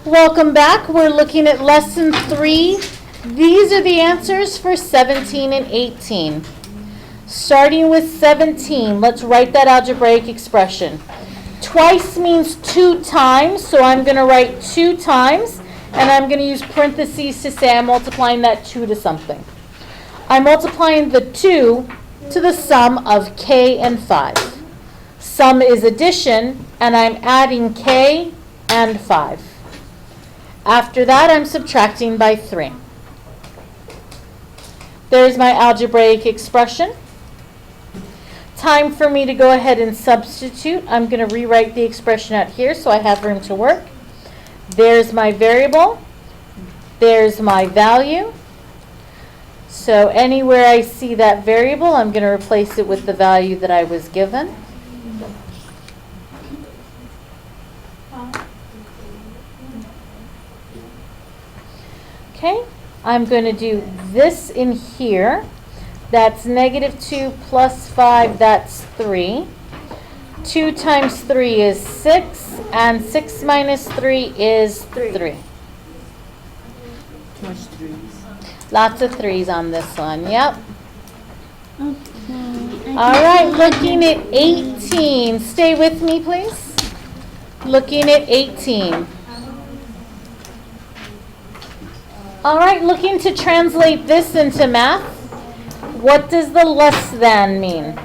Welcome back. We're looking at lesson 3. These are the answers for 17 and 18. Starting with 17, let's write that algebraic expression. Twice means 2 times, so I'm going to write 2 times, and I'm going to use parentheses to say I'm multiplying that 2 to something. I'm multiplying the 2 to the sum of k and 5. Sum is addition, and I'm adding k and 5. After that, I'm subtracting by 3. There's my algebraic expression. Time for me to go ahead and substitute. I'm going to rewrite the expression out here so I have room to work. There's my variable. There's my value. So anywhere I see that variable, I'm going to replace it with the value that I was given. Okay, I'm going to do this in here. That's -2 plus 5, that's 3. 2 times 3 is 6, and 6 minus 3 is 3. Too much threes. Lots of 3s on this one, yep. Okay. All right, looking at 18. Stay with me, please. Looking at 18. All right, looking to translate this into math. What does the less than mean?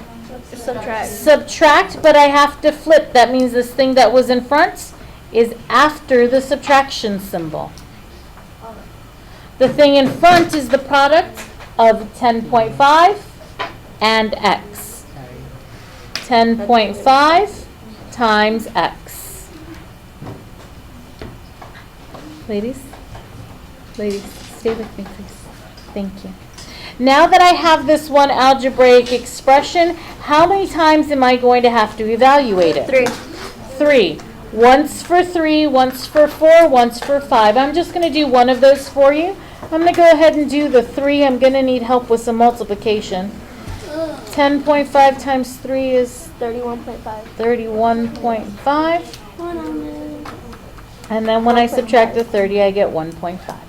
Subtract. Subtract, but I have to flip. That means this thing that was in front is after the subtraction symbol. The thing in front is the product of 10.5 and x. 10.5 times x. Ladies, stay with me, please. Thank you. Now that I have this one algebraic expression, how many times am I going to have to evaluate it? 3. 3. Once for 3, once for 4, once for 5. I'm just going to do one of those for you. I'm going to go ahead and do the 3. I'm going to need help with some multiplication. 10.5 times 3 is 31.5. 31.5. And then when I subtract the 30, I get 1.5.